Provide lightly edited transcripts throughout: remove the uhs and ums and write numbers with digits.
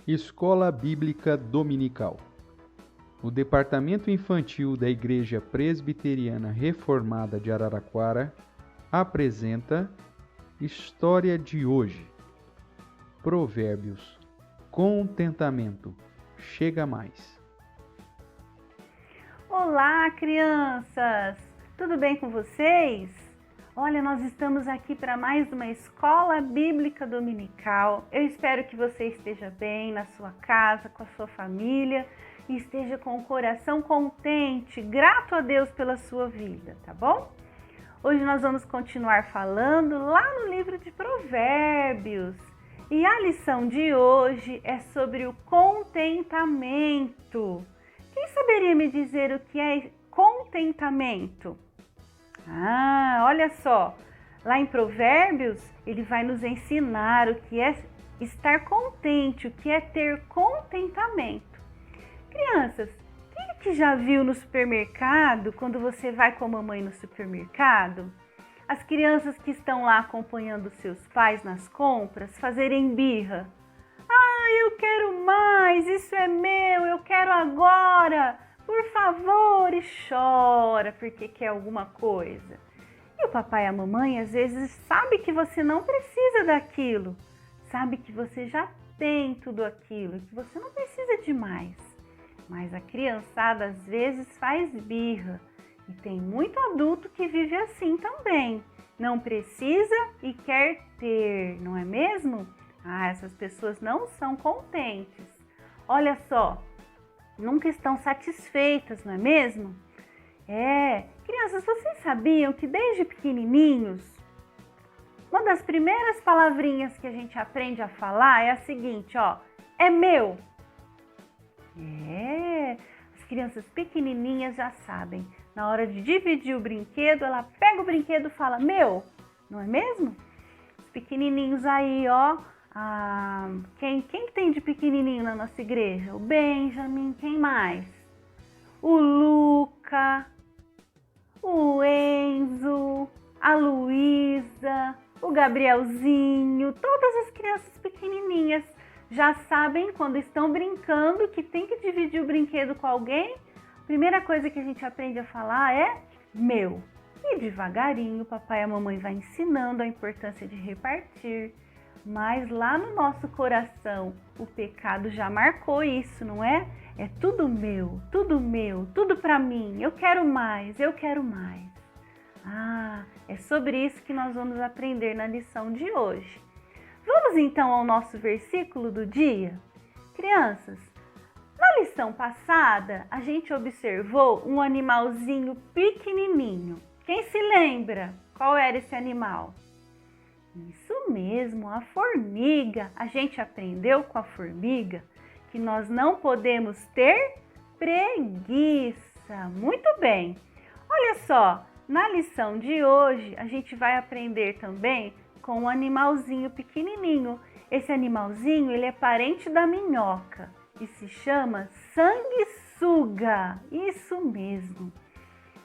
Escola Bíblica Dominical. O Departamento Infantil da Igreja Presbiteriana Reformada de Araraquara apresenta História de hoje. Provérbios. Contentamento. Chega mais. Olá, crianças! Tudo bem com vocês? Olha, nós estamos aqui para mais uma Escola Bíblica Dominical. Eu espero que você esteja bem na sua casa, com a sua família e esteja com o coração contente, grato a Deus pela sua vida, tá bom? Hoje nós vamos continuar falando lá no livro de Provérbios. E a lição de hoje é sobre o contentamento. Quem saberia me dizer o que é contentamento? Olha só, lá em Provérbios, ele vai nos ensinar o que é estar contente, o que é ter contentamento. Crianças, quem é que já viu no supermercado, quando você vai com a mamãe no supermercado, as crianças que estão lá acompanhando seus pais nas compras fazerem birra? Eu quero mais, isso é meu, eu quero agora. Por favor, e chora porque quer alguma coisa. E o papai e a mamãe às vezes sabe que você não precisa daquilo, sabe que você já tem tudo aquilo, que você não precisa de mais. Mas a criançada às vezes faz birra e tem muito adulto que vive assim também. Não precisa e quer ter, não é mesmo? Essas pessoas não são contentes. Olha só. Nunca estão satisfeitas, não é mesmo? Crianças, vocês sabiam que desde pequenininhos, uma das primeiras palavrinhas que a gente aprende a falar é a seguinte, é meu. As crianças pequenininhas já sabem. Na hora de dividir o brinquedo, ela pega o brinquedo e fala, meu, não é mesmo? Os pequenininhos aí, quem tem de pequenininho na nossa igreja? O Benjamin, quem mais? O Luca, o Enzo, a Luísa, o Gabrielzinho, todas as crianças pequenininhas já sabem quando estão brincando que tem que dividir o brinquedo com alguém. A primeira coisa que a gente aprende a falar é meu. E devagarinho o papai e a mamãe vai ensinando a importância de repartir. Mas lá no nosso coração, o pecado já marcou isso, não é? É tudo meu, tudo para mim. Eu quero mais, eu quero mais. É sobre isso que nós vamos aprender na lição de hoje. Vamos então ao nosso versículo do dia? Crianças, na lição passada, a gente observou um animalzinho pequenininho. Quem se lembra? Qual era esse animal? Isso mesmo, a formiga. A gente aprendeu com a formiga que nós não podemos ter preguiça. Muito bem. Olha só, na lição de hoje a gente vai aprender também com um animalzinho pequenininho. Esse animalzinho, ele é parente da minhoca e se chama sanguessuga. Isso mesmo,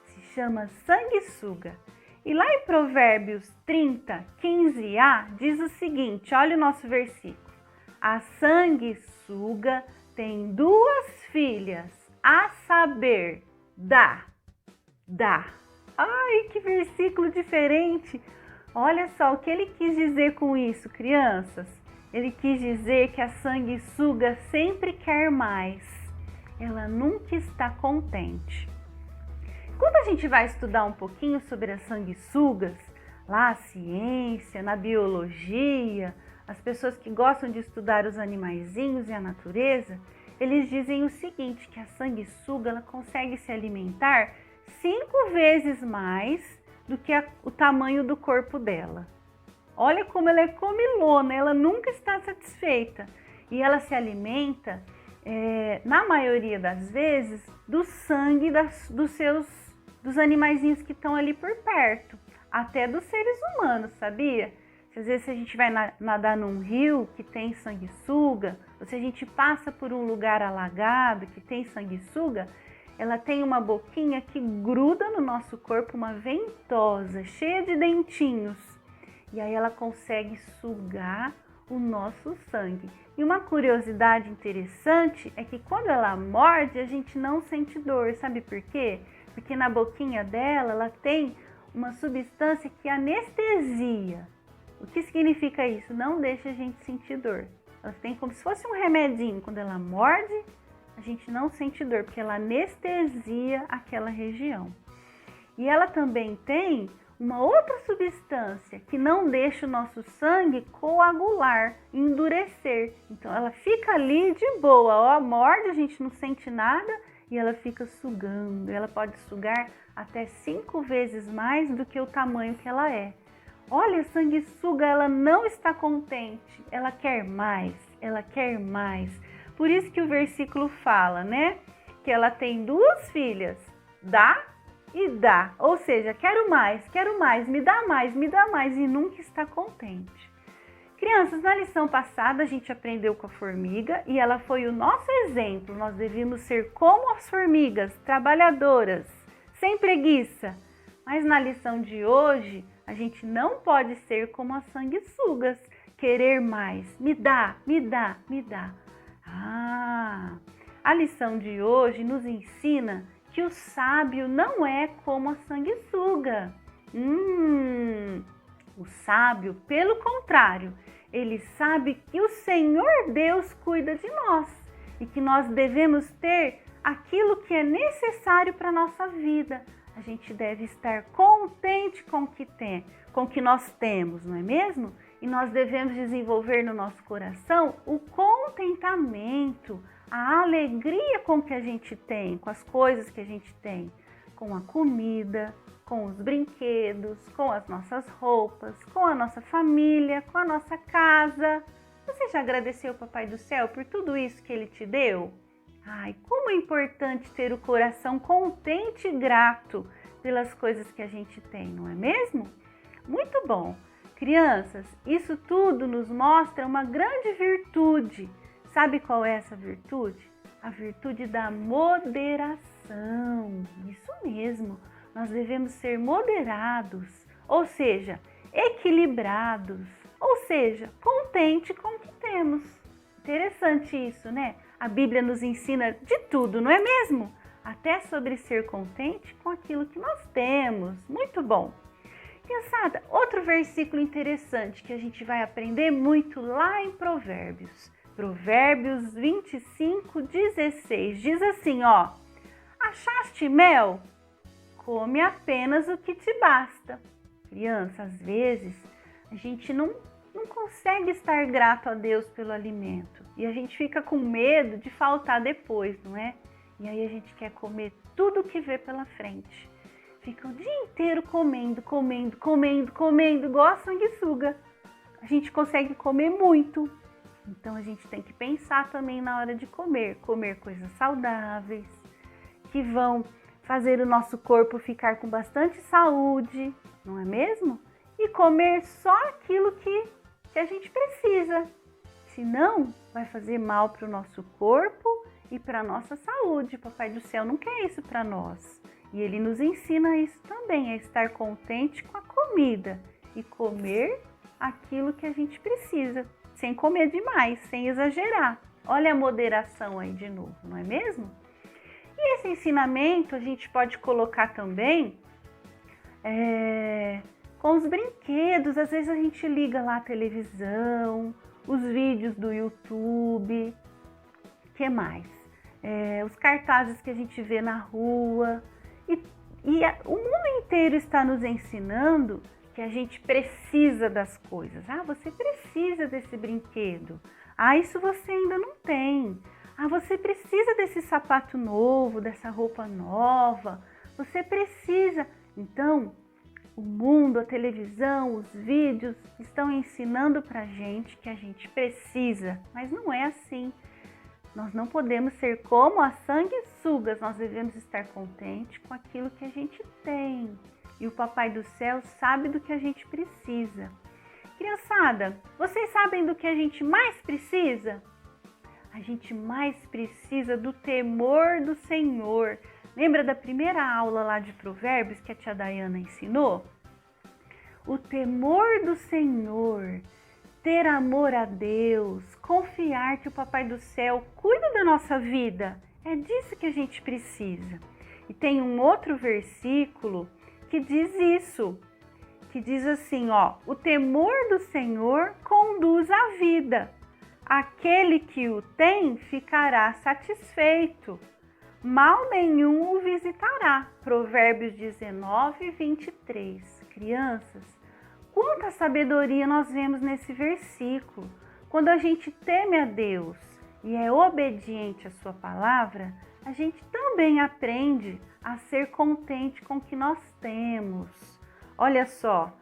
se chama sanguessuga. E lá em Provérbios 30, 15a, diz o seguinte, olha o nosso versículo. A sanguessuga tem duas filhas, a saber, dá. Que versículo diferente! Olha só o que ele quis dizer com isso, crianças. Ele quis dizer que a sanguessuga sempre quer mais. Ela nunca está contente. Quando a gente vai estudar um pouquinho sobre as sanguessugas, lá a ciência, na biologia, as pessoas que gostam de estudar os animaizinhos e a natureza, eles dizem o seguinte, que a sanguessuga ela consegue se alimentar 5 vezes mais do que o tamanho do corpo dela. Olha como ela é comilona, ela nunca está satisfeita. E ela se alimenta, na maioria das vezes, do sangue dos animaizinhos que estão ali por perto, até dos seres humanos, sabia? Às vezes se a gente vai nadar num rio que tem sanguessuga, ou se a gente passa por um lugar alagado que tem sanguessuga, ela tem uma boquinha que gruda no nosso corpo, uma ventosa, cheia de dentinhos. E aí ela consegue sugar o nosso sangue. E uma curiosidade interessante é que quando ela morde, a gente não sente dor. Sabe por quê? Porque na boquinha dela, ela tem uma substância que anestesia. O que significa isso? Não deixa a gente sentir dor. Ela tem como se fosse um remedinho. Quando ela morde, a gente não sente dor, porque ela anestesia aquela região. E ela também tem uma outra substância que não deixa o nosso sangue coagular, endurecer. Então ela fica ali de boa, ó, morde, a gente não sente nada e ela fica sugando. Ela pode sugar até 5 vezes mais do que o tamanho que ela é. Olha, a sanguessuga, ela não está contente, ela quer mais, ela quer mais. Por isso que o versículo fala, né? Que ela tem 2 filhas, dá e dá. Ou seja, quero mais, me dá mais e nunca está contente. Crianças, na lição passada a gente aprendeu com a formiga e ela foi o nosso exemplo. Nós devíamos ser como as formigas, trabalhadoras, sem preguiça. Mas na lição de hoje, a gente não pode ser como as sanguessugas, querer mais, me dá, me dá, me dá. A lição de hoje nos ensina que o sábio não é como a sanguessuga. O sábio, pelo contrário, ele sabe que o Senhor Deus cuida de nós e que nós devemos ter aquilo que é necessário para a nossa vida. A gente deve estar contente com o que nós temos, não é mesmo? E nós devemos desenvolver no nosso coração o contentamento, a alegria com que a gente tem, com as coisas que a gente tem, com a comida, com os brinquedos, com as nossas roupas, com a nossa família, com a nossa casa. Você já agradeceu ao Papai do Céu por tudo isso que Ele te deu? Ai, como é importante ter o coração contente e grato pelas coisas que a gente tem, não é mesmo? Muito bom! Crianças, isso tudo nos mostra uma grande virtude. Sabe qual é essa virtude? A virtude da moderação. Isso mesmo, nós devemos ser moderados, ou seja, equilibrados, ou seja, contente com o que temos. Interessante isso, né? A Bíblia nos ensina de tudo, não é mesmo? Até sobre ser contente com aquilo que nós temos. Muito bom! Criançada, outro versículo interessante que a gente vai aprender muito lá em Provérbios. Provérbios 25:16 diz assim, ó: achaste mel? Come apenas o que te basta. Criança, às vezes a gente não consegue estar grato a Deus pelo alimento e a gente fica com medo de faltar depois, não é? E aí a gente quer comer tudo que vê pela frente. Fica o dia inteiro comendo, igual a sanguessuga. A gente consegue comer muito. Então a gente tem que pensar também na hora de comer coisas saudáveis, que vão fazer o nosso corpo ficar com bastante saúde, não é mesmo? E comer só aquilo que a gente precisa. Senão, vai fazer mal para o nosso corpo e para a nossa saúde. Papai do Céu não quer isso para nós. E Ele nos ensina isso também, a estar contente com a comida e comer aquilo que a gente precisa, sem comer demais, sem exagerar. Olha a moderação aí de novo, não é mesmo? E esse ensinamento a gente pode colocar também com os brinquedos. Às vezes a gente liga lá a televisão, os vídeos do YouTube, o que mais? Os cartazes que a gente vê na rua. E o mundo inteiro está nos ensinando que a gente precisa das coisas. Você precisa desse brinquedo. Isso você ainda não tem. Você precisa desse sapato novo, dessa roupa nova. Você precisa. Então, o mundo, a televisão, os vídeos estão ensinando pra gente que a gente precisa. Mas não é assim. Nós não podemos ser como as sanguessugas, nós devemos estar contentes com aquilo que a gente tem. E o Papai do Céu sabe do que a gente precisa. Criançada, vocês sabem do que a gente mais precisa? A gente mais precisa do temor do Senhor, Lembra da primeira aula lá de Provérbios que a tia Dayana ensinou? O temor do Senhor, ter amor a Deus, confiar que o Papai do Céu cuida da nossa vida. É disso que a gente precisa. E tem um outro versículo que diz isso, que diz assim, ó, o temor do Senhor conduz à vida. Aquele que o tem ficará satisfeito. Mal nenhum o visitará. Provérbios 19, 23. Crianças, quanta sabedoria nós vemos nesse versículo. Quando a gente teme a Deus e é obediente à sua palavra, a gente também aprende a ser contente com o que nós temos. Olha só,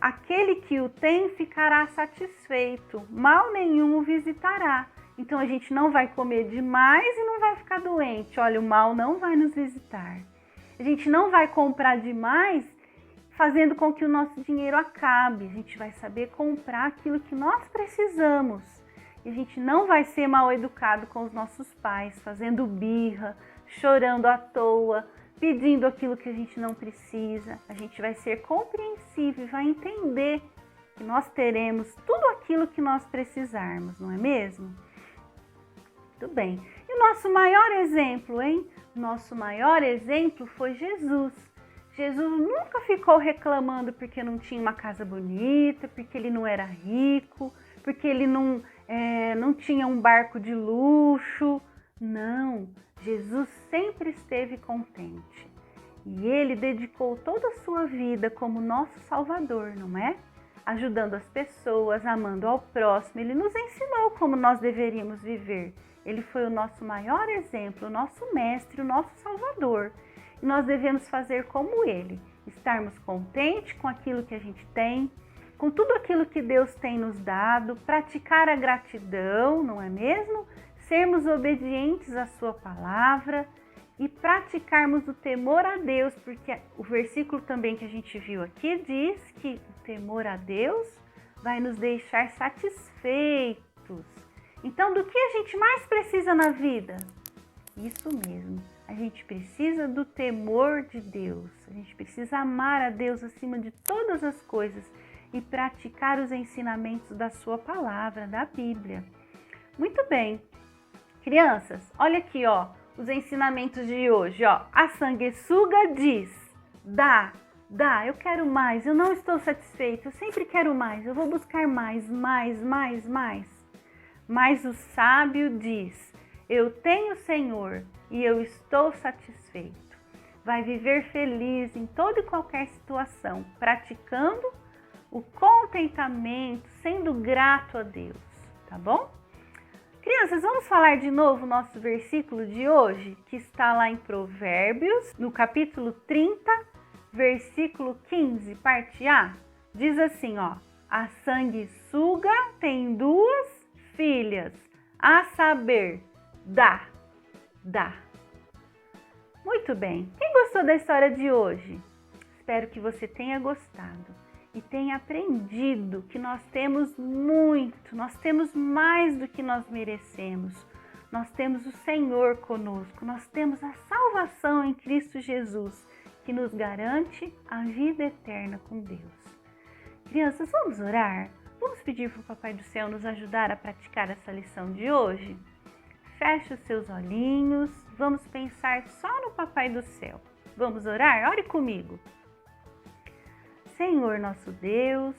aquele que o tem ficará satisfeito, mal nenhum o visitará. Então a gente não vai comer demais e não vai ficar doente. Olha, o mal não vai nos visitar. A gente não vai comprar demais, fazendo com que o nosso dinheiro acabe. A gente vai saber comprar aquilo que nós precisamos. E a gente não vai ser mal educado com os nossos pais, fazendo birra, chorando à toa, pedindo aquilo que a gente não precisa. A gente vai ser compreensível e vai entender que nós teremos tudo aquilo que nós precisarmos, não é mesmo? Muito bem. E o nosso maior exemplo, hein? Nosso maior exemplo foi Jesus. Jesus nunca ficou reclamando porque não tinha uma casa bonita, porque ele não era rico, porque ele não tinha um barco de luxo. Não, Jesus sempre esteve contente. E ele dedicou toda a sua vida como nosso Salvador, não é? Ajudando as pessoas, amando ao próximo. Ele nos ensinou como nós deveríamos viver. Ele foi o nosso maior exemplo, o nosso mestre, o nosso Salvador. E nós devemos fazer como ele, estarmos contentes com aquilo que a gente tem, com tudo aquilo que Deus tem nos dado, praticar a gratidão, não é mesmo? Sermos obedientes à sua palavra e praticarmos o temor a Deus, porque o versículo também que a gente viu aqui diz que o temor a Deus vai nos deixar satisfeitos. Então, do que a gente mais precisa na vida? Isso mesmo, a gente precisa do temor de Deus, a gente precisa amar a Deus acima de todas as coisas e praticar os ensinamentos da sua palavra, da Bíblia. Muito bem, crianças, olha aqui, ó, os ensinamentos de hoje, ó. A sanguessuga diz, dá, eu quero mais, eu não estou satisfeito, eu sempre quero mais, eu vou buscar mais. Mas o sábio diz, eu tenho Senhor e eu estou satisfeito. Vai viver feliz em toda e qualquer situação, praticando o contentamento, sendo grato a Deus, tá bom? Crianças, vamos falar de novo o nosso versículo de hoje, que está lá em Provérbios, no capítulo 30, versículo 15, parte A. Diz assim, ó, a sanguessuga tem duas filhas, a saber, dá. Muito bem, quem gostou da história de hoje? Espero que você tenha gostado e tenha aprendido que nós temos muito, nós temos mais do que nós merecemos. Nós temos o Senhor conosco, nós temos a salvação em Cristo Jesus, que nos garante a vida eterna com Deus. Crianças, vamos orar? Vamos pedir para o Papai do Céu nos ajudar a praticar essa lição de hoje? Feche os seus olhinhos, vamos pensar só no Papai do Céu. Vamos orar? Ore comigo. Senhor nosso Deus,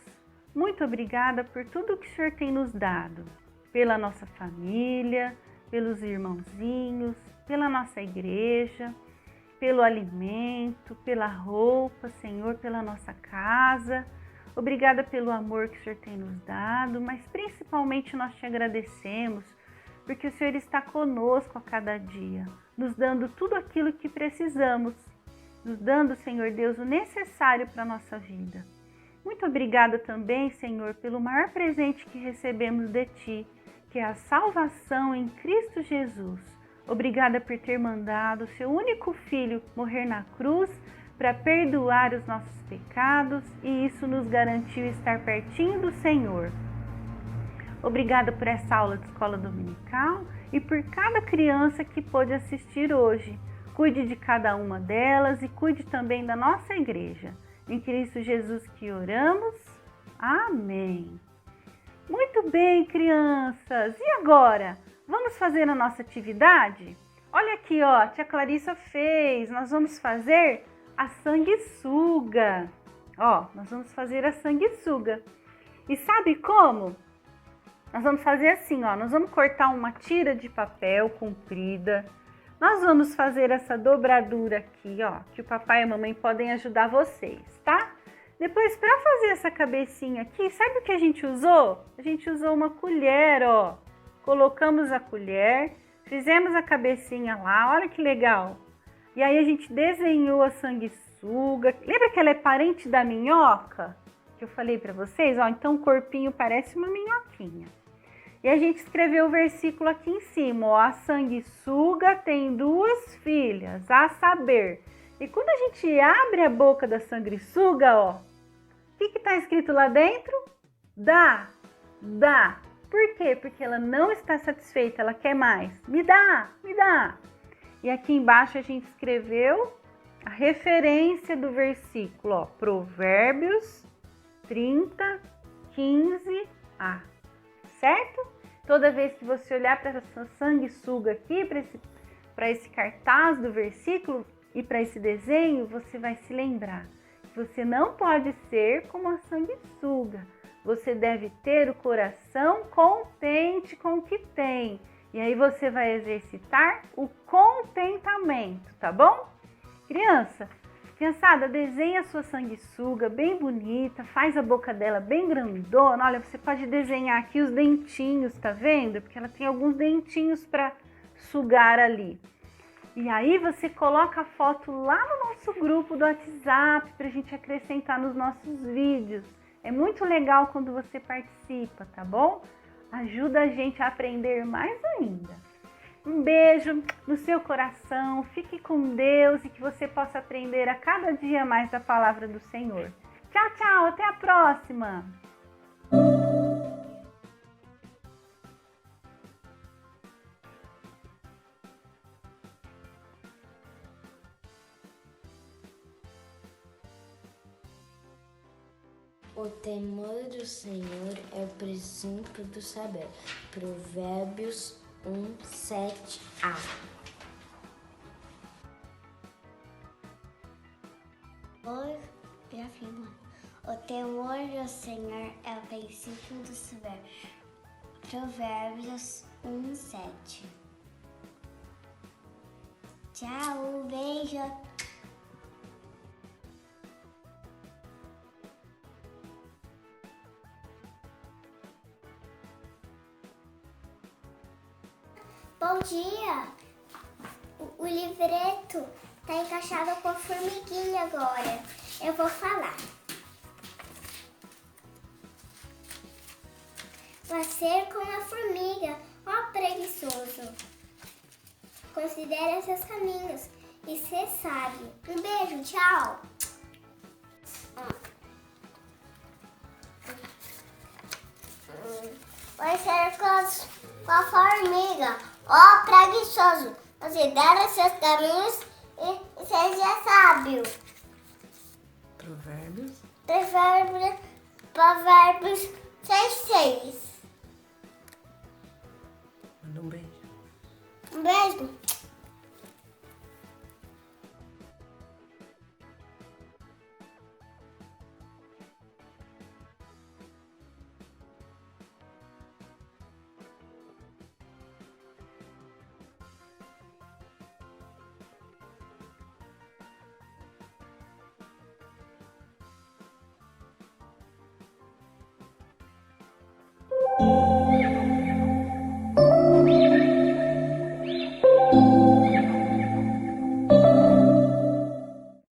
muito obrigada por tudo que o Senhor tem nos dado, pela nossa família, pelos irmãozinhos, pela nossa igreja, pelo alimento, pela roupa, Senhor, pela nossa casa. Obrigada pelo amor que o Senhor tem nos dado, mas principalmente nós te agradecemos porque o Senhor está conosco a cada dia, nos dando tudo aquilo que precisamos, nos dando, Senhor Deus, o necessário para a nossa vida. Muito obrigada também, Senhor, pelo maior presente que recebemos de Ti, que é a salvação em Cristo Jesus. Obrigada por ter mandado o Seu único Filho morrer na cruz para perdoar os nossos pecados e isso nos garantiu estar pertinho do Senhor. Obrigada por essa aula de escola dominical e por cada criança que pôde assistir hoje. cuide de cada uma delas e cuide também da nossa igreja. Em Cristo Jesus que oramos. Amém. Muito bem, crianças. E agora? Vamos fazer a nossa atividade? Olha aqui, ó, a tia Clarissa fez. Nós vamos fazer a sanguessuga. Ó, nós vamos fazer a sanguessuga. E sabe como? Nós vamos fazer assim, ó. Nós vamos cortar uma tira de papel comprida. Nós vamos fazer essa dobradura aqui, ó, que o papai e a mamãe podem ajudar vocês, tá? Depois, para fazer essa cabecinha aqui, sabe o que a gente usou? A gente usou uma colher, ó. Colocamos a colher, fizemos a cabecinha lá, olha que legal. E aí a gente desenhou a sanguessuga. Lembra que ela é parente da minhoca? Que eu falei para vocês, ó. Então o corpinho parece uma minhoquinha. E a gente escreveu o versículo aqui em cima, ó. A sanguessuga tem 2 filhas, a saber. E quando a gente abre a boca da sanguessuga, ó, o que está escrito lá dentro? Dá. Por quê? Porque ela não está satisfeita, ela quer mais. Me dá. E aqui embaixo a gente escreveu a referência do versículo, ó, Provérbios 30, 15a, certo? Toda vez que você olhar para essa sanguessuga aqui, para esse cartaz do versículo e para esse desenho, você vai se lembrar que você não pode ser como a sanguessuga. Você deve ter o coração contente com o que tem. E aí você vai exercitar o contentamento, tá bom? Criançada, desenha a sua sanguessuga bem bonita, faz a boca dela bem grandona. Olha, você pode desenhar aqui os dentinhos, tá vendo? Porque ela tem alguns dentinhos para sugar ali. E aí você coloca a foto lá no nosso grupo do WhatsApp para a gente acrescentar nos nossos vídeos. É muito legal quando você participa, tá bom? Ajuda a gente a aprender mais ainda. Um beijo no seu coração, fique com Deus e que você possa aprender a cada dia mais da palavra do Senhor. Tchau, tchau, até a próxima! O temor do Senhor é o princípio do saber. Provérbios 1:7a. O temor do Senhor é o princípio do saber. Provérbios 1:7. Tchau, beijo. Bom dia! O livreto está encaixado com a formiguinha agora. Eu vou falar. Vai ser como a formiga, ó preguiçoso. Considere seus caminhos e ser sábio. Um beijo, tchau! Vai ser com a formiga, ó preguiçoso. Considere seus caminhos e seja sábio. Provérbios 6:6. Manda um beijo. Um beijo.